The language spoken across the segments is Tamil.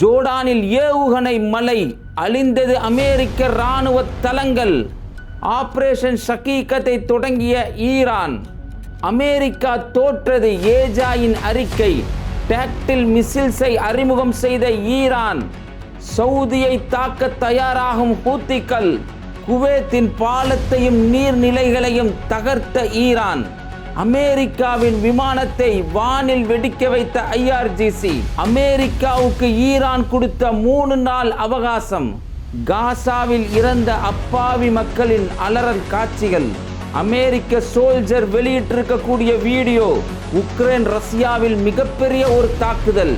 ஜோர்டானில் ஏவுகணை மலை, அழிந்தது அமெரிக்க இராணுவ தளங்கள். ஆபரேஷன் ஷகீகத்தை தொடங்கிய ஈரான். அமெரிக்கா தோற்றது, ஏஜாயின் அறிக்கை. டாக்டில் மிசில்ஸை அறிமுகம் செய்த ஈரான். சவுதியை தாக்க தயாராகும் ஹூத்திகள். குவைத்தின் பாலத்தையும் நீர்நிலைகளையும் தகர்த்த ஈரான். அமெரிக்காவின் விமானத்தை வானில் வெடிக்க வைத்த IRGC. அமெரிக்காவுக்கு ஈரான் கொடுத்த 3 நாள் அவகாசம். காசாவில் இறந்த அப்பாவி மக்களின் அலறல் காட்சிகள். அமெரிக்க சோல்ஜர் வெளியிட்டிருக்கக்கூடிய வீடியோ. உக்ரைன் ரஷ்யாவில் மிகப்பெரிய ஒரு தாக்குதல்.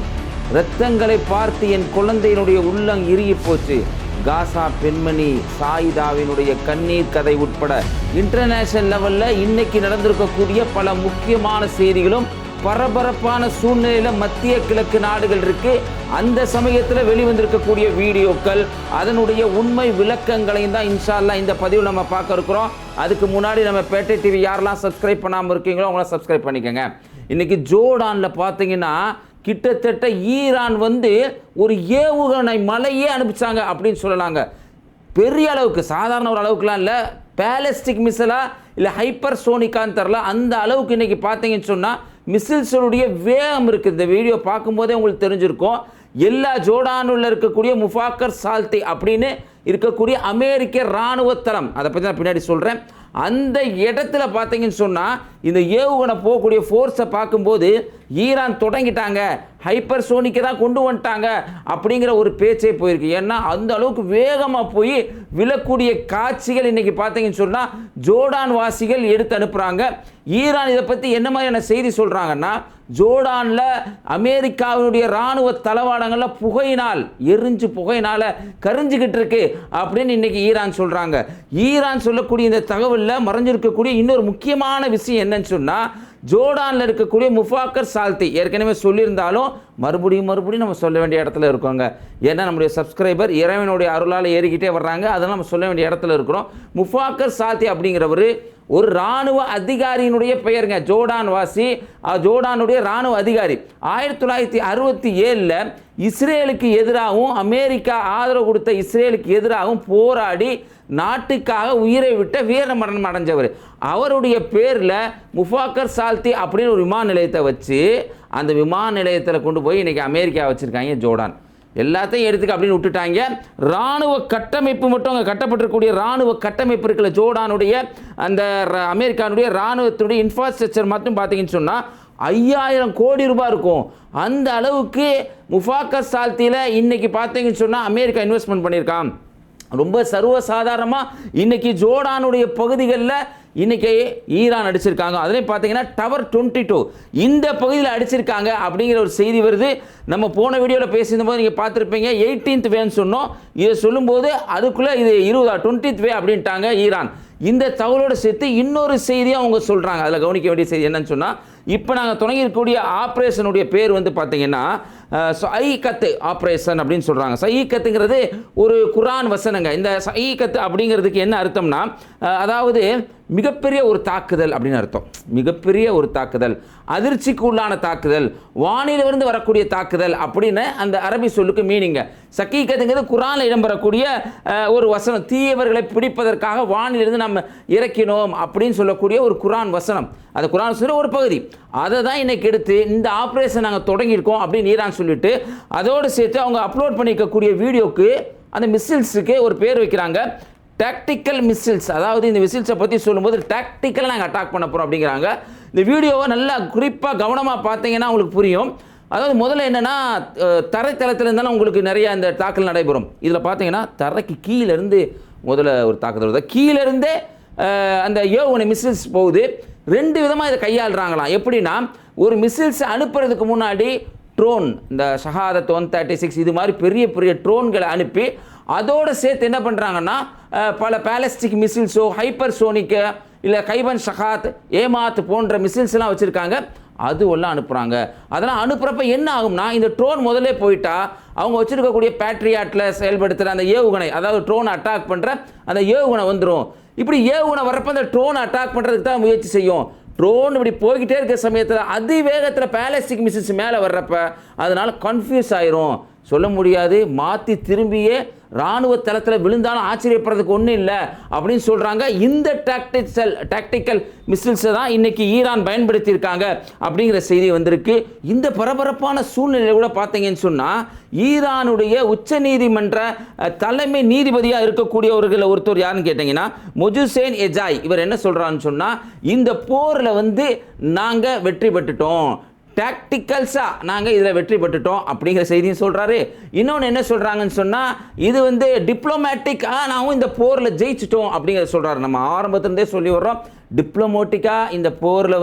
இரத்தங்களை பார்த்து என் குழந்தையினுடைய உள்ளம் இறுகி போச்சு. காசா பெண்மணி சாயிதாவினுடைய கண்ணீர் கதை உட்பட இன்டர்நேஷனல் லெவலில் இன்னைக்கு நடந்திருக்கக்கூடிய பல முக்கியமான செய்திகளும் பரபரப்பான சூழ்நிலையில் மத்திய கிழக்கு நாடுகள் இருக்கு. அந்த சமயத்தில் வெளிவந்திருக்கக்கூடிய வீடியோக்கள், அதனுடைய உண்மை விளக்கங்களையும் தான் இன்ஷா அல்லாஹ் இந்த பதிவு நம்ம பார்க்க இருக்கிறோம். அதுக்கு முன்னாடி நம்ம பேட்டை டிவி யாரெல்லாம் சப்ஸ்கிரைப் பண்ணாமல் இருக்கீங்களோ அவங்களாம் சப்ஸ்கிரைப் பண்ணிக்கோங்க. இன்னைக்கு ஜோர்டானில் பார்த்தீங்கன்னா கிட்டத்தட்ட ஈரான் ஒரு ஏவுகணை மலையே அனுப்பிச்சாங்க அப்படின்னு சொல்லலாங்க. பெரிய அளவுக்கு, சாதாரண ஒரு அளவுக்குலாம் இல்லை, பேலஸ்டிக் மிசைலா இல்லை ஹைப்பர் சோனிக்கான்னு தெரில, அந்த அளவுக்கு இன்றைக்கி பார்த்தீங்கன்னு சொன்னால் மிசில்ஸுடைய வேகம் இருக்குது. இந்த வீடியோ பார்க்கும்போதே உங்களுக்கு தெரிஞ்சிருக்கும். எல்லா ஜோர்டானில் இருக்கக்கூடிய முஃபாக்கர் சால்தி அப்படின்னு இருக்கக்கூடிய அமெரிக்க இராணுவ தளம், அதை பற்றி நான் பின்னாடி சொல்கிறேன். அந்த இடத்துல பார்த்தீங்கன்னு சொன்னால் இந்த ஏவுகணை போகக்கூடிய ஃபோர்ஸை பார்க்கும்போது ஈரான் தொடங்கிட்டாங்க, ஹைப்பர் சோனிக்கு தான் கொண்டு வந்துட்டாங்க அப்படிங்கிற ஒரு பேச்சே போயிருக்கு. ஏன்னா அந்த அளவுக்கு வேகமாக போய் விழக்கூடிய காட்சிகள் இன்றைக்கி பார்த்தீங்கன்னு சொன்னால் ஜோர்டான் வாசிகள் எடுத்து அனுப்புகிறாங்க. ஈரான் இதை பற்றி என்ன மாதிரியான செய்தி சொல்கிறாங்கன்னா, ஜோர்டானில் அமெரிக்காவினுடைய இராணுவ தளவாடங்களில் புகையினால் புகையினால் கரிஞ்சிக்கிட்டு இருக்கு அப்படின்னு இன்னைக்கு ஈரான் சொல்கிறாங்க. ஈரான் சொல்லக்கூடிய இந்த தகவலில் மறைஞ்சிருக்கக்கூடிய இன்னொரு முக்கியமான விஷயம் என்னன்னு சொன்னால், ஜோர்டானில் இருக்கக்கூடிய முஃபாக்கர் சால்தி ஏற்கனவே சொல்லியிருந்தாலும் மறுபடியும் நம்ம சொல்ல வேண்டிய இடத்துல இருக்கோங்க. ஏன்னா நம்முடைய சப்ஸ்கிரைபர் இறைவனுடைய அருளால் ஏறிக்கிட்டே வர்றாங்க, அதெல்லாம் நம்ம சொல்ல வேண்டிய இடத்துல இருக்கிறோம். முஃபாக்கர் சால்தி அப்படிங்கிறவர் ஒரு இராணுவ அதிகாரியினுடைய பெயருங்க. ஜோர்டான் வாசி, ஜோர்டானுடைய இராணுவ அதிகாரி. 1967 இஸ்ரேலுக்கு எதிராகவும் அமெரிக்கா ஆதரவு கொடுத்த இஸ்ரேலுக்கு எதிராகவும் போராடி நாட்டுக்காக உயிரை விட்ட வீர மரணம் அடைஞ்சவர். அவருடைய பேரில் முஃபாக்கர் சால்தி அப்படின்னு ஒரு விமான நிலையத்தை வச்சு அந்த விமான நிலையத்தில் கொண்டு போய் இன்றைக்கி அமெரிக்கா வச்சுருக்காங்க. ஜோர்டான் எல்லாத்தையும் எடுத்துக்க அப்படின்னு விட்டுட்டாங்க. இராணுவ கட்டமைப்பு மட்டும் அங்கே கட்டப்பட்டிருக்கக்கூடிய இராணுவ கட்டமைப்பு இருக்குல்ல, ஜோர்டானுடைய அந்த அமெரிக்கானுடைய இராணுவத்தினுடைய இன்ஃப்ராஸ்ட்ரக்சர் மட்டும் பார்த்தீங்கன்னு சொன்னால் 5000 கோடி ரூபாய் இருக்கும். அந்த அளவுக்கு முஃபாக்கர் சால்தியில் இன்றைக்கி பார்த்தீங்கன்னு சொன்னால் அமெரிக்கா இன்வெஸ்ட்மெண்ட் பண்ணியிருக்கான். ரொம்ப சர்வசாதாரணமாக இன்றைக்கி ஜோர்டானுடைய பகுதிகளில் இன்றைக்கி ஈரான் அடிச்சிருக்காங்க. அதுலேயும் பார்த்தீங்கன்னா டவர் 22 இந்த பகுதியில் அடிச்சிருக்காங்க அப்படிங்கிற ஒரு செய்தி வருது. நம்ம போன வீடியோவில் பேசியிருந்தபோது நீங்கள் பார்த்துருப்பீங்க 18th வேன்னு சொன்னோம். இதை சொல்லும்போது அதுக்குள்ளே இது 20th வே அப்படின்ட்டாங்க ஈரான். இந்த தகவலோடு சேர்த்து இன்னொரு செய்தியாக அவங்க சொல்கிறாங்க. அதில் கவனிக்க வேண்டிய செய்தி என்னன்னு சொன்னால், இப்போ நாங்கள் தொடங்கியிருக்கக்கூடிய ஆப்ரேஷனுடைய பேர் பார்த்தீங்கன்னா சஈகத்து ஆப்ரேஷன் அப்படின்னு சொல்கிறாங்க. சஈகத்துங்கிறது ஒரு குரான் வசனங்க. இந்த சஈகத்து அப்படிங்கிறதுக்கு என்ன அர்த்தம்னா, அதாவது மிகப்பெரிய ஒரு தாக்குதல் அப்படின்னு அர்த்தம். மிகப்பெரிய ஒரு தாக்குதல், அதிர்ச்சிக்கு உள்ளான தாக்குதல், வானிலிருந்து வரக்கூடிய தாக்குதல் அப்படின்னு அந்த அரபி சொல்லுக்கு மீனிங்க. சக்கீகத்துங்கிறது குரானில் இடம்பெறக்கூடிய ஒரு வசனம். தீயவர்களை பிடிப்பதற்காக வானிலிருந்து நம்ம இறக்கினோம் அப்படின்னு சொல்லக்கூடிய ஒரு குரான் வசனம். அந்த குரான் சொல்ல ஒரு பகுதி. அதை தான் இன்னைக்கு எடுத்து இந்த ஆப்ரேஷன் நாங்கள் தொடங்கியிருக்கோம் அப்படின்னு ஈரான் சொல்லிட்டு அதோடு சேர்த்து அவங்க அப்லோட் பண்ணிக்கக்கூடிய வீடியோக்கு அந்த மிசில்ஸுக்கு ஒரு பேர் வைக்கிறாங்க, டாக்டிக்கல் மிசில்ஸ். அதாவது இந்த மிசில்ஸை பற்றி சொல்லும்போது டாக்டிக்கலாக நாங்கள் அட்டாக் பண்ண போகிறோம் அப்படிங்கிறாங்க. இந்த வீடியோவை நல்லா குறிப்பாக கவனமாக பார்த்தீங்கன்னா உங்களுக்கு புரியும். அதாவது முதல்ல என்னென்னா, தரைத்தளத்தில் இருந்தாலும் உங்களுக்கு நிறைய இந்த தாக்கல் நடைபெறும். இதில் பார்த்தீங்கன்னா தரைக்கு கீழேருந்து முதல்ல ஒரு தாக்குதல் வருது. கீழேருந்தே அந்த ஏவுகணை மிசில்ஸ் போகுது. 2 விதமாக இதை கையாளுறாங்களாம். எப்படின்னா, ஒரு மிசில்ஸ் அனுப்புறதுக்கு முன்னாடி ட்ரோன், இந்த ஷஹாதத் 136 இது மாதிரி பெரிய பெரிய ட்ரோன்களை அனுப்பி அதோடு சேர்த்து என்ன பண்ணுறாங்கன்னா பல பேலஸ்டிக் மிசில்ஸோ ஹைப்பர் சோனிக்கு இல்லை கைபன் ஷஹாத் ஏமாத் போன்ற மிசில்ஸ்லாம் வச்சுருக்காங்க. அதுவெல்லாம் அனுப்புகிறாங்க. அதெல்லாம் அனுப்புகிறப்ப என்ன ஆகும்னா, இந்த ட்ரோன் முதல்ல போயிட்டா அவங்க வச்சுருக்கக்கூடிய பேட்ரியாட்டில் செயல்படுத்துகிற அந்த ஏவுகணை, அதாவது ட்ரோனை அட்டாக் பண்ணுற அந்த ஏவுகணை வந்துடும். இப்படி ஏவுகணை வர்றப்ப அந்த ட்ரோனை அட்டாக் பண்ணுறதுக்கு தான் முயற்சி செய்யும். ட்ரோன் இப்படி போய்கிட்டே இருக்கிற சமயத்தில் அதிவேகத்தில் பேலஸ்டிக் மிசில்ஸ் மேலே வர்றப்ப அதனால் கன்ஃபியூஸ் ஆயிரும். சொல்ல முடியாது. மாற்றி திரும்பியே இராணுவ தளத்தில் விழுந்தாலும் ஆச்சரியப்படுறதுக்கு ஒன்றும் இல்லை அப்படின்னு சொல்கிறாங்க. இந்த டாக்டிக்கல் மிசைல்ஸை தான் இன்றைக்கி ஈரான் பயன்படுத்தியிருக்காங்க அப்படிங்கிற செய்தி வந்திருக்கு. இந்த பரபரப்பான சூழ்நிலையில் கூட பார்த்தீங்கன்னு சொன்னால் ஈரானுடைய உச்ச நீதிமன்ற தலைமை நீதிபதியாக இருக்கக்கூடியவர்கள் ஒருத்தர் யாருன்னு கேட்டிங்கன்னா மொஜுசேன் எஜாய். இவர் என்ன சொல்கிறான்னு சொன்னால் இந்த போரில் நாங்கள் வெற்றி பெற்றுட்டோம், டாக்டிக்கல்ஸாக நாங்கள் இதில் வெற்றி பெற்றுட்டோம் அப்படிங்கிற செய்தியும் சொல்கிறாரு. இன்னொன்று என்ன சொல்கிறாங்கன்னு சொன்னால் இது டிப்ளமேட்டிக்காக நாங்கள் இந்த போரில் ஜெயிச்சிட்டோம் அப்படிங்கிறத சொல்கிறாரு. நம்ம ஆரம்பத்துலேருந்தே சொல்லி வர்றோம், டிப்ளமேட்டிக்காக இந்த போரில்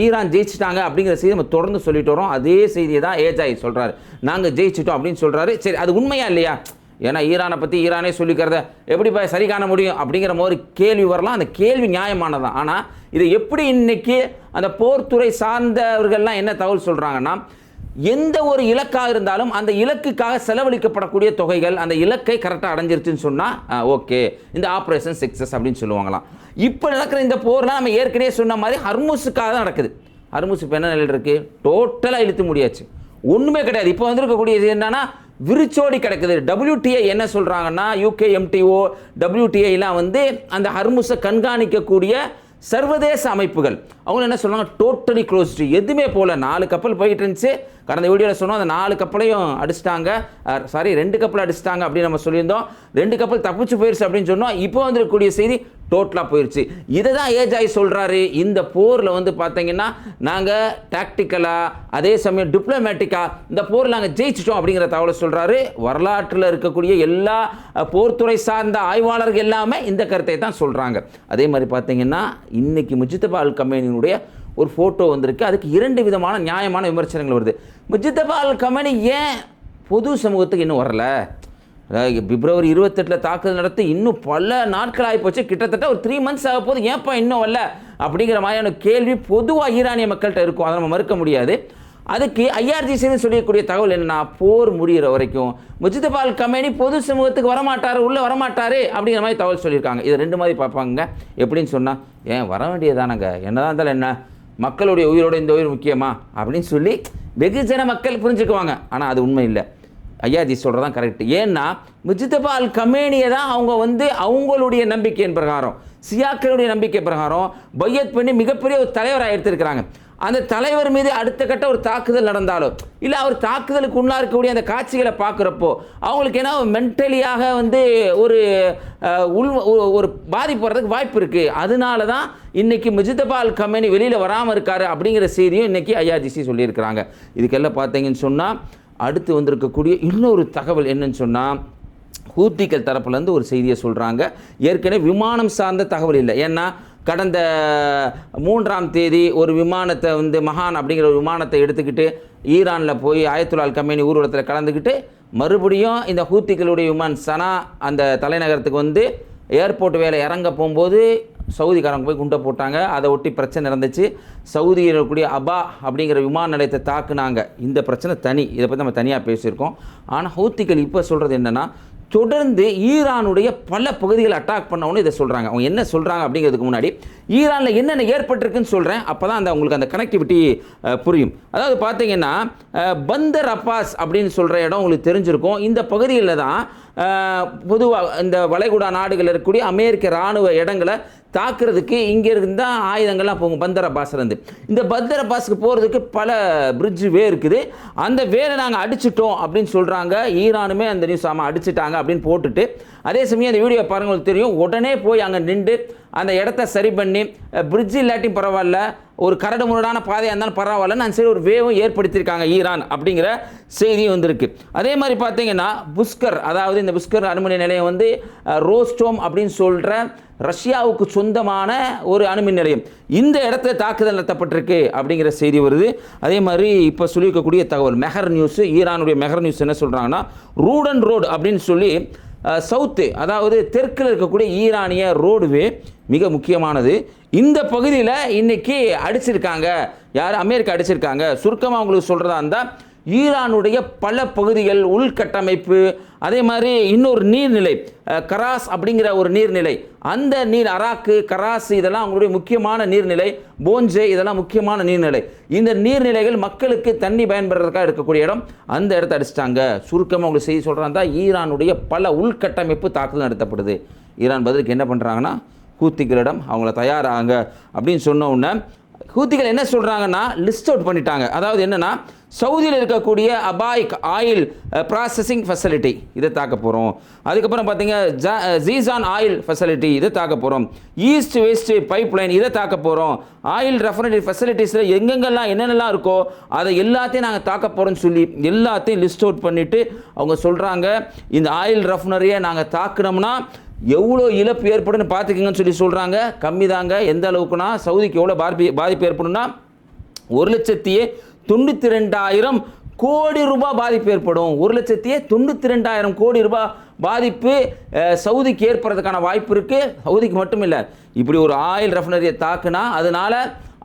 ஈரான் ஜெயிச்சிட்டாங்க அப்படிங்கிற செய்தி நம்ம தொடர்ந்து சொல்லிட்டு வரோம். அதே செய்தியை தான் ஏஜாய் சொல்கிறாரு, நாங்கள் ஜெயிச்சிட்டோம் அப்படின்னு சொல்கிறாரு. சரி, அது உண்மையா இல்லையா? ஏன்னா ஈரானை பற்றி ஈரானே சொல்லிக்கிறத எப்படி சரி காண முடியும் அப்படிங்கிற மாதிரி கேள்வி வரலாம். அந்த கேள்வி நியாயமானதான். ஆனால் இதை எப்படி இன்னைக்கு அந்த போர்த்துறை சார்ந்தவர்கள்லாம் என்ன தகவல் சொல்கிறாங்கன்னா, எந்த ஒரு இலக்காக இருந்தாலும் அந்த இலக்குக்காக செலவழிக்கப்படக்கூடிய தொகைகள் அந்த இலக்கை கரெக்டாக அடைஞ்சிருச்சுன்னு சொன்னால் ஓகே, இந்த ஆப்ரேஷன் சக்ஸஸ் அப்படின்னு சொல்லுவாங்களாம். இப்போ நடக்கிற இந்த போர்லாம் நம்ம ஏற்கனவே சொன்ன மாதிரி ஹர்முஸுக்காக தான் நடக்குது. ஹர்முஸ் இப்போ என்ன நிலையில் இருக்குது? டோட்டலாக இழுத்து முடியாச்சு, ஒன்றுமே கிடையாது. இப்போ வந்திருக்கக்கூடியது என்னன்னா விரிச்சோடி கிடக்குது. WTA என்ன சொல்கிறாங்கன்னா, UKMTO WTAலாம் அந்த ஹர்முஸை கண்காணிக்கக்கூடிய சர்வதேச அமைப்புகள் அவங்க என்ன சொல்கிறாங்க, டோட்டலி க்ளோஸ்டு, எதுவுமே போல. 4 கப்பல் போயிட்டு இருந்துச்சு. கடந்த வீடியோவில் சொன்னோம், அந்த 4 கப்பலையும் அடிச்சிட்டாங்க, 2 கப்பல் அடிச்சிட்டாங்க அப்படின்னு நம்ம சொல்லியிருந்தோம். 2 கப்பல் தப்பிச்சு போயிடுச்சு அப்படின்னு சொன்னோம். இப்போ வந்துருக்கக்கூடிய செய்தி டோட்டலாக போயிடுச்சு. இதை தான் ஏஜாய் சொல்கிறாரு. இந்த போரில் பார்த்தீங்கன்னா நாங்கள் டாக்டிக்கலாக அதே சமயம் டிப்ளமேட்டிக்காக இந்த போரில் நாங்கள் ஜெயிச்சிட்டோம் அப்படிங்கிற தகவலை சொல்கிறாரு. வரலாற்றில் இருக்கக்கூடிய எல்லா போர்த்துறை சார்ந்த ஆய்வாளர்கள் எல்லாமே இந்த கருத்தை தான் சொல்கிறாங்க. அதே மாதிரி பார்த்தீங்கன்னா இன்னைக்கு முஜ்தபா அல் கமேனியினுடைய ஒரு ஃபோட்டோ வந்திருக்கு. அதுக்கு 2 விதமான நியாயமான விமர்சனங்கள் வருது. முஜ்தபா அல் கமேனி ஏன் பொது சமூகத்துக்கு இன்னும் வரல? பிப்ரவரி 28 தாக்குதல் நடத்தி இன்னும் பல நாட்கள் ஆகிப்போச்சு, கிட்டத்தட்ட ஒரு 3 months ஆக போது, ஏன்ப்பா இன்னும் வரல அப்படிங்கிற மாதிரியான கேள்வி பொதுவாக ஈரானிய மக்கள்கிட்ட இருக்கும். அதை நம்ம மறுக்க முடியாது. அதுக்கு IRGC சொல்லக்கூடிய தகவல் என்னன்னா, போர் முடிகிற வரைக்கும் முஜ்தபா அல் கமேனி பொது சமூகத்துக்கு வரமாட்டார், உள்ளே வரமாட்டார் அப்படிங்கிற மாதிரி தகவல் சொல்லியிருக்காங்க. இது 2 மாதிரி பார்ப்பாங்க. எப்படின்னு சொன்னால், ஏன் வர வேண்டியதானங்க, என்னதான் இருந்தாலும் என்ன, மக்களுடைய உயிரோட இந்த உயிர் முக்கியமா அப்படின்னு சொல்லி வெகுஜன மக்கள் புரிஞ்சுக்குவாங்க. ஆனால் அது உண்மை இல்லை. IRGC சொல்கிறதான் கரெக்ட். ஏன்னா முஜ்தபா அல் கமேனியை தான் அவங்க அவங்களுடைய நம்பிக்கையின் பிரகாரம், சியாக்களுடைய நம்பிக்கை பிரகாரம் பையத் பண்ணி மிகப்பெரிய ஒரு தலைவராக எடுத்திருக்கிறாங்க. அந்த தலைவர் மீது அடுத்த கட்ட ஒரு தாக்குதல் நடந்தாலோ இல்லை அவர் தாக்குதலுக்கு உள்ளாக இருக்கக்கூடிய அந்த காட்சிகளை பார்க்குறப்போ அவங்களுக்கு என்ன மென்டலியாக ஒரு பாதிப்பு வர்றதுக்கு வாய்ப்பு இருக்குது. அதனால தான் இன்றைக்கி முஜ்தபா அல் கமேனி வெளியில் வராமல் இருக்காரு அப்படிங்கிற செய்தியும் இன்றைக்கி IRGC சொல்லியிருக்கிறாங்க. இதுக்கெல்லாம் பார்த்தீங்கன்னு சொன்னால் அடுத்து வந்திருக்கக்கூடிய இன்னொரு தகவல் என்னன்னு சொன்னால், ஹூத்திகள் தரப்புலேருந்து ஒரு செய்தியை சொல்கிறாங்க. ஏற்கனவே விமானம் சார்ந்த தகவல் இல்லை. ஏன்னா கடந்த 3ஆம் தேதி ஒரு விமானத்தை மகான் அப்படிங்கிற ஒரு விமானத்தை எடுத்துக்கிட்டு ஈரானில் போய் ஆயத்துல்லா அல் கமேனி ஊர்வலத்தில் கலந்துக்கிட்டு மறுபடியும் இந்த ஹூத்திகளுடைய விமான் சனா அந்த தலைநகரத்துக்கு ஏர்போர்ட் வேலை இறங்க போகும்போது சவுதிக்காரங்க போய் குண்டை போட்டாங்க. அதை ஒட்டி பிரச்சனை நடந்துச்சு. சவுதியில் இருக்கக்கூடிய அபா அப்படிங்கிற விமான நிலையத்தை தாக்குனாங்க. இந்த பிரச்சனை தனி, இதை பற்றி நம்ம தனியாக பேசியிருக்கோம். ஆனால் ஹூத்திகள் இப்போ சொல்கிறது என்னென்னா, தொடர்ந்து ஈரானுடைய பல பகுதிகளை அட்டாக் பண்ணவொன்னு இதை சொல்கிறாங்க. அவங்க என்ன சொல்கிறாங்க அப்படிங்கிறதுக்கு முன்னாடி ஈரானில் என்னென்ன ஏற்பட்டிருக்குன்னு சொல்கிறேன். அப்போ தான் உங்களுக்கு அந்த கனெக்டிவிட்டி புரியும். அதாவது பார்த்தீங்கன்னா பந்தர் அப்பாஸ் அப்படின்னு சொல்கிற இடம் உங்களுக்கு தெரிஞ்சிருக்கும். இந்த பகுதியில் தான் பொதுவாக இந்த வளைகுடா நாடுகளில் இருக்கக்கூடிய அமெரிக்க இராணுவ இடங்களை தாக்குறதுக்கு இங்கே இருந்து தான் ஆயுதங்கள்லாம் போகும். பந்தர் அப்பாஸ்லேருந்து இந்த பந்தர் அப்பாஸுக்கு போகிறதுக்கு பல பிரிட்ஜ் வே இருக்குது. அந்த வேலை நாங்கள் அடிச்சிட்டோம் அப்படின்னு சொல்கிறாங்க. ஈரானுமே அந்த நியூஸ் அடிச்சிட்டாங்க அப்படின்னு போட்டுட்டு, அதே சமயம் அந்த வீடியோ பாருங்கள், உங்களுக்கு தெரியும், உடனே போய் அங்கே நின்று அந்த இடத்த சரி பண்ணி பிரிட்ஜ் இல்லாட்டியும் பரவாயில்ல, ஒரு கரடு முரடான பாதையாக இருந்தாலும் பரவாயில்ல, நான் சரி ஒரு வேவும் ஏற்படுத்தியிருக்காங்க ஈரான் அப்படிங்கிற செய்தியும் வந்திருக்கு. அதே மாதிரி பார்த்தீங்கன்னா புஷ்கர், அதாவது இந்த புஷ்கர் அணுமின் நிலையம் ரோஸ்டோம் அப்படின்னு சொல்கிற ரஷ்யாவுக்கு சொந்தமான ஒரு அணுமின் நிலையம். இந்த இடத்துல தாக்குதல் நடத்தப்பட்டிருக்கு அப்படிங்கிற செய்தி வருது. அதே மாதிரி இப்போ சொல்லியிருக்கக்கூடிய தகவல் மெஹர் நியூஸ், ஈரானுடைய மெஹர் நியூஸ் என்ன சொல்கிறாங்கன்னா, ரூடன் ரோடு அப்படின்னு சொல்லி சவுத்து, அதாவது தெற்கில் இருக்கக்கூடிய ஈரானிய ரோடுவே மிக முக்கியமானது. இந்த பகுதியில் இன்றைக்கி அடிச்சிருக்காங்க. யார்? அமெரிக்கா அடிச்சிருக்காங்க. சுருக்கமாக உங்களுக்கு சொல்கிறதா இருந்தால் ஈரானுடைய பல பகுதிகள், உள்கட்டமைப்பு, அதே மாதிரி இன்னொரு நீர்நிலை கராஸ் அப்படிங்கிற ஒரு நீர்நிலை, அந்த நீர் அராக்கு, கராஸ் இதெல்லாம் அவங்களுடைய முக்கியமான நீர்நிலை, போஞ்சே இதெல்லாம் முக்கியமான நீர்நிலை. இந்த நீர்நிலைகள் மக்களுக்கு தண்ணி பயன்படுறதுக்காக இருக்கக்கூடிய இடம், அந்த இடத்த அடிச்சிட்டாங்க. சுருக்கமாக உங்களுக்கு செய்தி சொல்கிறாங்க, ஈரானுடைய பல உள்கட்டமைப்பு தாக்குதல் நடத்தப்படுது. ஈரான் பதிலுக்கு என்ன பண்ணுறாங்கன்னா, ஹூத்திகளிடம் அவங்கள தயாராங்க அப்படின்னு சொன்ன உடனே ஹூத்திகள் என்ன சொல்கிறாங்கன்னா லிஸ்ட் அவுட் பண்ணிட்டாங்க. அதாவது என்னென்னா, சவுதியில் இருக்கக்கூடிய அபாய்க் ஆயில் ப்ராசஸிங் ஃபெசிலிட்டி இதை தாக்க போகிறோம். அதுக்கப்புறம் பார்த்தீங்க ஜீசான் ஆயில் ஃபெசிலிட்டி இதை தாக்க போகிறோம். ஈஸ்ட் வெஸ்ட் பைப் லைன் இதை தாக்க போகிறோம். ஆயில் ரெஃபைனரி ஃபெசிலிட்டிஸில் எங்கெங்கெல்லாம் என்னென்னலாம் இருக்கோ அதை எல்லாத்தையும் நாங்கள் தாக்க போகிறோம்னு சொல்லி எல்லாத்தையும் லிஸ்ட் அவுட் பண்ணிவிட்டு அவங்க சொல்கிறாங்க, இந்த ஆயில் ரெஃபைனரியை நாங்கள் தாக்குனோம்னா எவ்வளோ இழப்பு ஏற்படுன்னு பார்த்துக்கிங்கன்னு சொல்லி சொல்கிறாங்க. கம்மி தாங்க. எந்த அளவுக்குனா, சவுதிக்கு எவ்வளோ பாதிப்பு ஏற்படும்னா 1,92,000 கோடி ரூபாய் பாதிப்பு ஏற்படும். 1,92,000 கோடி ரூபாய் பாதிப்பு சவுதிக்கு ஏற்படுறதுக்கான வாய்ப்பு இருக்குது. சவுதிக்கு மட்டும் இல்லை, இப்படி ஒரு ஆயில் ரெஃபைனரியை தாக்குனா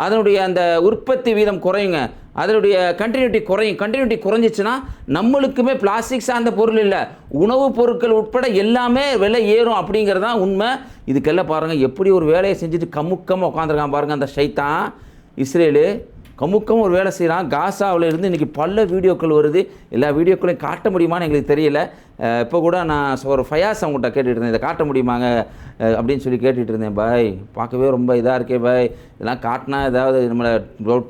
அதனுடைய அந்த உற்பத்தி வீதம் குறையுங்க, அதனுடைய கண்டினியூட்டி குறையும். கண்டினியூட்டி குறைஞ்சிச்சுன்னா நம்மளுக்குமே பிளாஸ்டிக் சார்ந்த பொருள் இல்லை, உணவுப் பொருட்கள் உட்பட எல்லாமே விலை ஏறும் அப்படிங்கிறது தான் உண்மை. இதுக்கெல்லாம் பாருங்கள் எப்படி ஒரு வேலையை செஞ்சுட்டு கமுக்கமாக உட்காந்துருக்கான் பாருங்கள் அந்த ஷைத்தான். இஸ்ரேலு கமுக்கம் ஒரு வேலை செய்கிறான். காசாவில் இருந்து இன்றைக்கி பல வீடியோக்கள் வருது. எல்லா வீடியோக்களையும் காட்ட முடியுமான்னு எங்களுக்கு தெரியல. இப்போ கூட நான் ஒரு ஃபயாஸ் அவங்ககிட்ட கேட்டுட்டு இருந்தேன், இதை காட்ட முடியுமாங்க அப்படின்னு சொல்லி கேட்டுட்டு இருந்தேன். பாய் பார்க்கவே ரொம்ப இதாக இருக்கே பாய், இதெல்லாம் காட்டினா ஏதாவது நம்மளை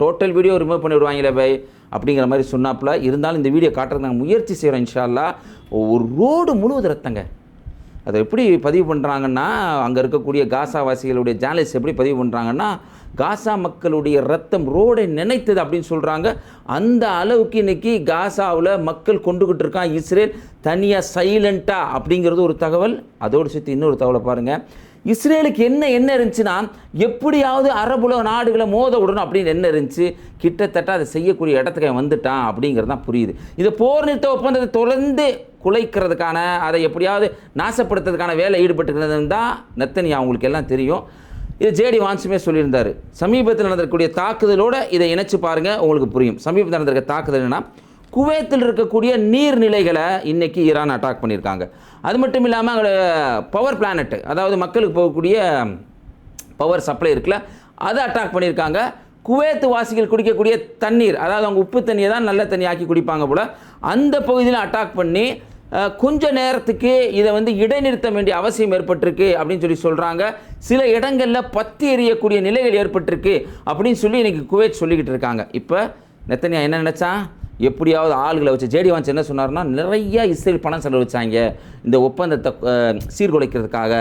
டோட்டல் வீடியோ ரிமூவ் பண்ணி விடுவாங்களே பாய் அப்படிங்கிற மாதிரி சொன்னாப்புல. இருந்தாலும் இந்த வீடியோ காட்டுறதுக்கு நாங்கள் முயற்சி செய்கிறோம் இன்ஷா அல்லாஹ். ஒரு ரோடு முழுவதும் ரத்தங்க. அதை எப்படி பதிவு பண்ணுறாங்கன்னா, அங்கே இருக்கக்கூடிய காசாவாசிகளுடைய ஜேர்னலிஸ்ட் எப்படி பதிவு பண்ணுறாங்கன்னா, காசா மக்களுடைய ரத்தம் ரோடை நினைத்தது அப்படின்னு சொல்கிறாங்க. அந்த அளவுக்கு இன்றைக்கி காசாவில் மக்கள் கொண்டுகிட்டு இருக்கான் இஸ்ரேல் தனியாக சைலண்ட்டாக அப்படிங்கிறது ஒரு தகவல். அதோடு சேர்த்து இன்னொரு தகவலை பாருங்கள். இஸ்ரேலுக்கு என்ன இருந்துச்சுன்னா, எப்படியாவது அரபுல நாடுகளை மோத விடணும் அப்படின்னு என்ன இருந்துச்சு, கிட்டத்தட்ட அதை செய்யக்கூடிய இடத்துக்கு வந்துட்டான் அப்படிங்கிறது தான் புரியுது. இந்த போர் நிறுத்த ஒப்பந்தத்தை தொடர்ந்து குலைக்கிறதுக்கான, அதை எப்படியாவது நாசப்படுத்துறதுக்கான வேலை ஈடுபட்டுக்கிறதுன்னு தான் நெத்தனியா அவங்களுக்கு எல்லாம் தெரியும். இது ஜேடி வான்ஸுமே சொல்லியிருந்தார். சமீபத்தில் நடந்திருக்கக்கூடிய தாக்குதலோடு இதை இணைச்சு பாருங்கள், உங்களுக்கு புரியும். சமீபத்தில் நடந்திருக்க தாக்குதல் என்னன்னா, குவைத்தில் இருக்கக்கூடிய நீர்நிலைகளை இன்றைக்கி ஈரான் அட்டாக் பண்ணியிருக்காங்க. அது மட்டும் இல்லாமல் அங்கே பவர் பிளானட், அதாவது மக்களுக்கு போகக்கூடிய பவர் சப்ளை இருக்குல்ல, அதை அட்டாக் பண்ணியிருக்காங்க. குவைத்து வாசிகள் குடிக்கக்கூடிய தண்ணீர், அதாவது அவங்க உப்பு தண்ணியை தான் நல்ல தண்ணி ஆக்கி குடிப்பாங்க போல், அந்த பகுதியில் அட்டாக் பண்ணி கொஞ்ச நேரத்துக்கு இதை இடைநிறுத்த வேண்டிய அவசியம் ஏற்பட்டிருக்கு அப்படின்னு சொல்லி சொல்கிறாங்க. சில இடங்களில் பத்தி எறியக்கூடிய நிலைகள் ஏற்பட்டிருக்கு அப்படின்னு சொல்லி இன்றைக்கி குவைத் சொல்லிக்கிட்டு இருக்காங்க. இப்போ நெத்தனியா என்ன நினச்சா, எப்படியாவது ஆளுகளை வச்சு, ஜேடி வான்ஸ் என்ன சொன்னார்னா, நிறைய இஸ்ரேல் பணம் செலவழிச்சாங்க இந்த ஒப்பந்தத்தை சீர்குலைக்கிறதுக்காக,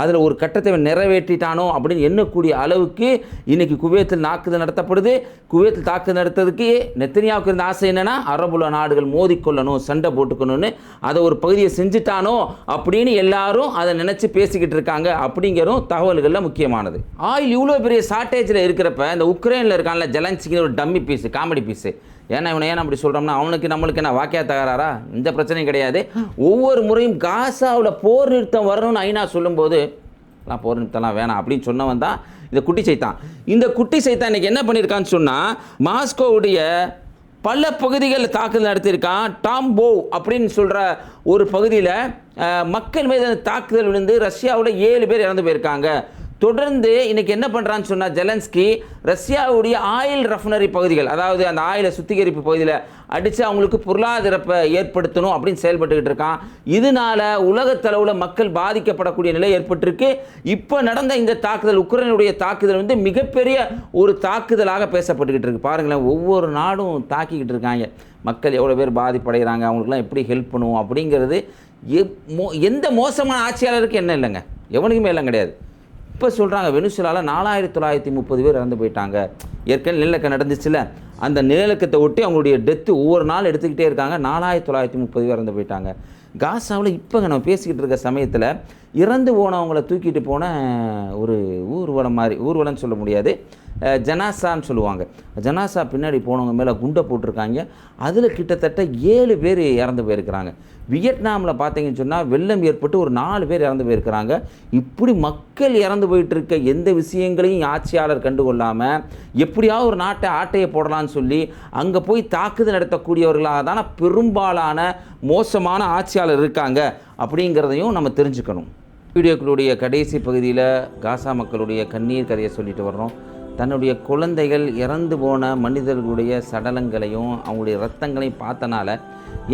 அதில் ஒரு கட்டத்தை நிறைவேற்றிட்டானோ அப்படின்னு எண்ணக்கூடிய அளவுக்கு இன்றைக்கி குவைத்தில் தாக்குதல் நடத்தப்படுது. குவைத்தில் தாக்குதல் நடத்துறதுக்கு நெத்தனியாவுக்கு இருந்த ஆசை என்னென்னா, அரபுல நாடுகள் மோதிக்கொள்ளணும், சண்டை போட்டுக்கணும்னு, அதை ஒரு பகுதியை செஞ்சுட்டானோ அப்படின்னு எல்லாரும் அதை நினச்சி பேசிக்கிட்டு இருக்காங்க அப்படிங்கிறதும் தகவல்களில் முக்கியமானது. ஆயில் இவ்வளோ பெரிய ஷார்ட்டேஜில் இருக்கிறப்ப இந்த உக்ரைனில் இருக்கான்ல ஜெலன்ஸ்கின்னு ஒரு டம்மி பீஸு, காமெடி பீஸு, ஏன்னா இவனை ஏன் அப்படி சொல்கிறோம்னா, நம்மளுக்கு என்ன வாக்கியா தகராறா, இந்த பிரச்சனையும் கிடையாது. ஒவ்வொரு முறையும் காசாவில் போர் நிறுத்தம் வரணும்னு ஐநா சொல்லும்போது நான் போர் நிறுத்தம்லாம் வேணாம் அப்படின்னு சொன்னவன் தான் இந்த குட்டி சைத்தான். இந்த குட்டி சைத்தான் இன்றைக்கி என்ன பண்ணியிருக்கான்னு சொன்னால், மாஸ்கோவுடைய பல பகுதிகளில் தாக்குதல் நடத்தியிருக்கான். டாம்போவ் அப்படின்னு சொல்கிற ஒரு பகுதியில் மக்கள் மீது தாக்குதல் விழுந்து ரஷ்யாவில் 7 பேர் இறந்து போயிருக்காங்க. தொடர்ந்து இன்றைக்கி என்ன பண்ணுறான்னு சொன்னால், ஜெலன்ஸ்கி ரஷ்யாவுடைய ஆயில் ரெஃபைனரி பகுதிகள், அதாவது அந்த ஆயிலை சுத்திகரிப்பு பகுதியில் அடித்து அவங்களுக்கு பொருளாதாரத்தை ஏற்படுத்தணும் அப்படின்னு செயல்பட்டுக்கிட்டு இருக்கான். இதனால் உலகத்தளவில் மக்கள் பாதிக்கப்படக்கூடிய நிலை ஏற்பட்டிருக்கு. இப்போ நடந்த இந்த தாக்குதல், உக்ரைனுடைய தாக்குதல் மிகப்பெரிய ஒரு தாக்குதலாக பேசப்பட்டுக்கிட்டு இருக்கு. பாருங்களேன், ஒவ்வொரு நாடும் தாக்கிக்கிட்டு இருக்காங்க. மக்கள் எவ்வளோ பேர் பாதிப்படைகிறாங்க, அவங்களுக்குலாம் எப்படி ஹெல்ப் பண்ணுவோம் அப்படிங்கிறது எந்த மோசமான ஆட்சியாளருக்கு என்ன இல்லைங்க, எவனுக்குமே எல்லாம் கிடையாது. இப்போ சொல்கிறாங்க வெனிசுலாவில் 4930 பேர் இறந்து போயிட்டாங்க. ஏற்கனவே நிலநடுக்கம் நடந்துச்சுல, அந்த நிலநடுக்கத்தை ஒட்டி அவங்களுடைய டெத்து ஒவ்வொரு நாள் எடுத்துக்கிட்டே இருக்காங்க. 4930 பேர் இறந்து போயிட்டாங்க. காசாவில் இப்போ நம்ம பேசிக்கிட்டு இருக்க சமயத்தில் இறந்து போனவங்களை தூக்கிட்டு போன ஒரு ஊர்வலம் மாதிரி, ஊர்வலம்னு சொல்ல முடியாது, ஜனாசான்னு சொல்லுவாங்க. ஜனாசா பின்னாடி போனவங்க மேலே குண்டை போட்டிருக்காங்க. அதில் கிட்டத்தட்ட 7 பேர் இறந்து போயிருக்கிறாங்க. வியட்நாமில் பார்த்தீங்கன்னு சொன்னால் வெள்ளம் ஏற்பட்டு ஒரு 4 பேர் இறந்து போயிருக்கிறாங்க. இப்படி மக்கள் இறந்து போயிட்டு இருக்க எந்த விஷயங்களையும் ஆட்சியாளர் கண்டுகொள்ளாமல் எப்படியாவது ஒரு நாட்டை ஆட்டையை போடலான்னு சொல்லி அங்கே போய் தாக்குதல் நடத்தக்கூடியவர்களாக தானே பெரும்பாலான மோசமான ஆட்சியாளர் இருக்காங்க அப்படிங்கிறதையும் நம்ம தெரிஞ்சுக்கணும். வீடியோக்களுடைய கடைசி பகுதியில் காசா மக்களுடைய கண்ணீர் கதையை சொல்லிட்டு வர்றோம். தன்னுடைய குழந்தைகள் இறந்து போன மனிதர்களுடைய சடலங்களையும் அவங்களுடைய ரத்தங்களையும் பார்த்தனால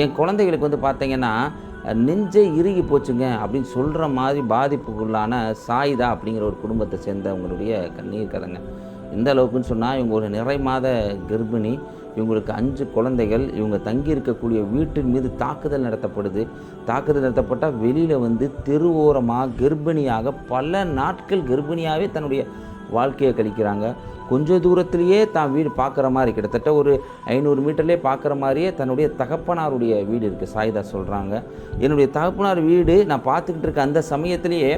என் குழந்தைகளுக்கு வந்து பார்த்தீங்கன்னா நெஞ்சை இறுகி போச்சுங்க அப்படின்னு சொல்கிற மாதிரி பாதிப்புக்குள்ளான சாயிதா அப்படிங்கிற ஒரு குடும்பத்தை சேர்ந்தவங்களுடைய கண்ணீர் கதைங்க. எந்த அளவுக்குன்னு சொன்னால் இவங்க ஒரு நிறை மாத கர்ப்பிணி. இவங்களுக்கு 5 குழந்தைகள். இவங்க தங்கி இருக்கக்கூடிய வீட்டின் மீது தாக்குதல் நடத்தப்படுது. தாக்குதல் நடத்தப்பட்டால் வெளியில் வந்து தெருவோரமாக கர்ப்பிணியாக பல நாட்கள் கர்ப்பிணியாகவே தன்னுடைய வாழ்க்கையை கழிக்கிறாங்க. கொஞ்சம் தூரத்திலேயே தான் வீடு பார்க்குற மாதிரி கிட்டத்தட்ட ஒரு 500 மீட்டர்லேயே பார்க்குற மாதிரியே தன்னுடைய தகப்பனாருடைய வீடு இருக்குது. சாயிதா சொல்கிறாங்க, என்னுடைய தகப்பனார் வீடு நான் பார்த்துக்கிட்டு இருக்க அந்த சமயத்திலேயே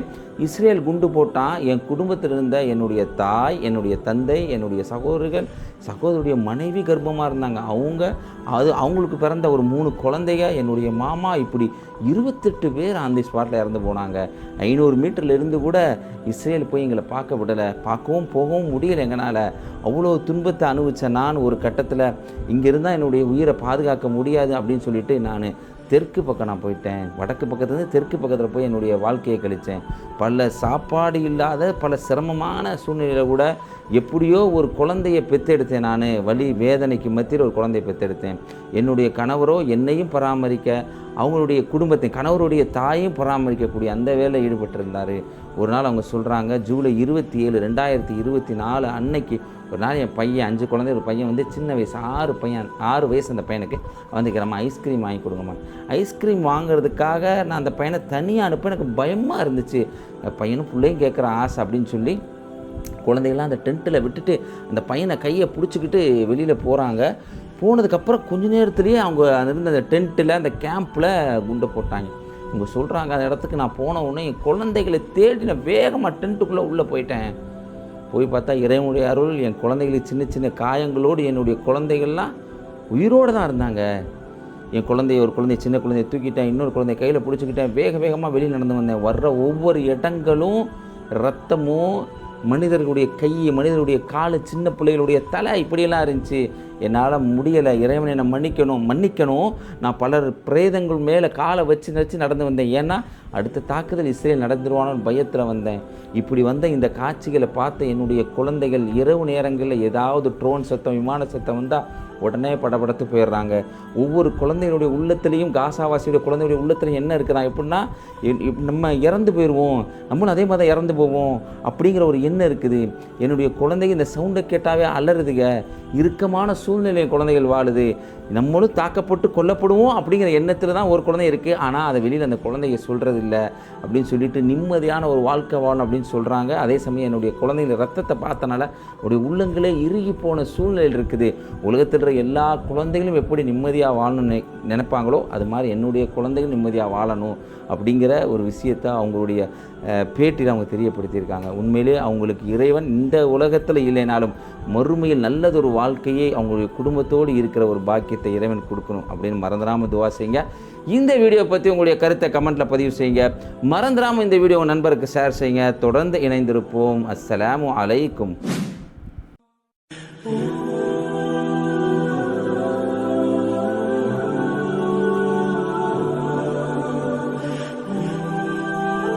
இஸ்ரேல் குண்டு போட்டான். என் குடும்பத்தில் இருந்த என்னுடைய தாய், என்னுடைய தந்தை, என்னுடைய சகோதரருடைய மனைவி கர்ப்பமாக இருந்தாங்க. அவங்களுக்கு பிறந்த ஒரு 3 குழந்தைங்க, என்னுடைய மாமா, இப்படி 28 பேர் அந்த ஸ்பாட்டில் இறந்து போனாங்க. 500 மீட்டரில் இருந்து கூட இஸ்ரேல் போய் எங்களை பார்க்க விடலை. பார்க்கவும் போகவும் முடியலை. எங்களால் அவ்வளோ துன்பத்தை அனுபவித்த நான் ஒரு கட்டத்தில் இங்கே இருந்தால் என்னுடைய உயிரை பாதுகாக்க முடியாது அப்படின்னு சொல்லிட்டு நான் தெற்கு பக்கம் நான் போயிட்டேன். வடக்கு பக்கத்துலேருந்து தெற்கு பக்கத்தில் போய் என்னுடைய வாழ்க்கையை கழித்தேன். பல சாப்பாடு இல்லாத பல சிரமமான சூழ்நிலையில் கூட எப்படியோ ஒரு குழந்தையை பெற்றெடுத்தேன். நான் வலி வேதனைக்கு மத்தியில் ஒரு குழந்தையை பெற்றெடுத்தேன். என்னுடைய கணவரோ என்னையும் பராமரிக்க, அவங்களுடைய குடும்பத்தை கணவருடைய தாயும் பராமரிக்கக்கூடிய அந்த வேலையில் ஈடுபட்டிருந்தார். ஒரு நாள் அவங்க சொல்கிறாங்க, ஜூலை 27, 2024 அன்னைக்கு ஒரு நாள் என் பையன் 5 குழந்தை, ஒரு பையன் வந்து சின்ன வயசு 6 வயசு அந்த பையனுக்கு வந்துக்கிறம்மா ஐஸ்கிரீம் வாங்கி கொடுங்கம்மா. ஐஸ்கிரீம் வாங்குறதுக்காக நான் அந்த பையனை தனியாக அனுப்ப எனக்கு பயமாக இருந்துச்சு. பையனும் பிள்ளையும் கேட்குற ஆசை அப்படின்னு சொல்லி குழந்தைகள்லாம் அந்த டென்ட்டில் விட்டுட்டு அந்த பையனை கையை பிடிச்சிக்கிட்டு வெளியில் போகிறாங்க. போனதுக்கப்புறம் கொஞ்ச நேரத்துலேயே அவங்க இருந்த அந்த டென்ட்டில் அந்த கேம்பில் குண்டை போட்டாங்க. இவங்க சொல்கிறாங்க, அந்த இடத்துக்கு நான் போன உடனே என் குழந்தைகளை தேடி நான் வேகமாக டென்ட்டுக்குள்ளே உள்ளே போயிட்டேன். போய் பார்த்தா இறைவனுடைய அருள், என் குழந்தைகளுக்கு சின்ன சின்ன காயங்களோடு என்னுடைய குழந்தைகள்லாம் உயிரோடு தான் இருந்தாங்க. என் ஒரு குழந்தைய சின்ன குழந்தைய தூக்கிட்டேன், இன்னொரு குழந்தைய கையில் பிடிச்சிக்கிட்டேன், வேகமாக வெளியே நடந்து வந்தேன். வர்ற ஒவ்வொரு இடங்களும் ரத்தமும், மனிதர்களுடைய கை, மனிதர்களுடைய கால், சின்ன பிள்ளைகளுடைய தலை இப்படியெல்லாம் இருந்துச்சு. என்னால் முடியலை. இறைவனை என்னை மன்னிக்கணும். நான் பலர் பிரேதங்கள் மேலே காலை வச்சு நடந்து வந்தேன். ஏன்னா அடுத்த தாக்குதல் இஸ்ரேல் நடந்துருவானோன்னு பயத்தில் வந்தேன். இப்படி வந்த இந்த காட்சிகளை பார்த்த என்னுடைய குழந்தைகள் இரவு நேரங்களில் ஏதாவது ட்ரோன் சத்தம், விமான சத்தம் வந்தால் உடனே படபடத்து போயிடுறாங்க. ஒவ்வொரு குழந்தைகளுடைய உள்ளத்துலேயும், காசாவாசியுடைய குழந்தையுடைய உள்ளத்துலையும் என்ன இருக்குதா, எப்படின்னா நம்ம இறந்து போயிடுவோம், நம்மளும் அதே மாதிரி தான் இறந்து போவோம் அப்படிங்கிற ஒரு எண்ணம் இருக்குது. என்னுடைய குழந்தைங்க இந்த சவுண்டை கேட்டாவே அலறுதுங்க. இறுக்கமான சூழ்நிலை குழந்தைகள் வாழுது. நம்மளும் தாக்கப்பட்டு கொல்லப்படுவோம் அப்படிங்கிற எண்ணத்தில் தான் ஒரு குழந்தை இருக்குது. ஆனால் அதை வெளியில் அந்த குழந்தைய சொல்கிறது இல்லை அப்படின்னு சொல்லிட்டு நிம்மதியான ஒரு வாழ்க்கை வாழணும் அப்படின்னு சொல்கிறாங்க. அதே சமயம் என்னுடைய குழந்தைகள் ரத்தத்தை பார்த்தனால அவருடைய உள்ளங்களே இறுகி போன சூழ்நிலையில் இருக்குது. உலகத்தில் எல்லா குழந்தைகளும் எப்படி நிம்மதியாக வாழணும்னு நினைப்பாங்களோ அது மாதிரி என்னுடைய குழந்தைகள் நிம்மதியாக வாழணும் அப்படிங்கிற ஒரு விஷயத்தை அவங்களுடைய பேட்டியில் அவங்க தெரியப்படுத்தியிருக்காங்க. உண்மையிலே அவங்களுக்கு இறைவன் இந்த உலகத்தில் இல்லைனாலும் மறுமையில் நல்லதொரு வாழ்க்கையை அவங்களுடைய குடும்பத்தோடு இருக்கிற ஒரு பாக்கியத்தை இறைவன் கொடுக்கணும் அப்படின்னு மறந்துடாமல் துவா செய்யுங்க. இந்த வீடியோ பற்றி உங்களுடைய கருத்தை கமெண்ட்டில் பதிவு செய்யுங்க. மறந்துடாமல் இந்த வீடியோ நண்பருக்கு ஷேர் செய்யுங்க. தொடர்ந்து இணைந்திருப்போம். அஸ்ஸலாமு அலைக்கும்.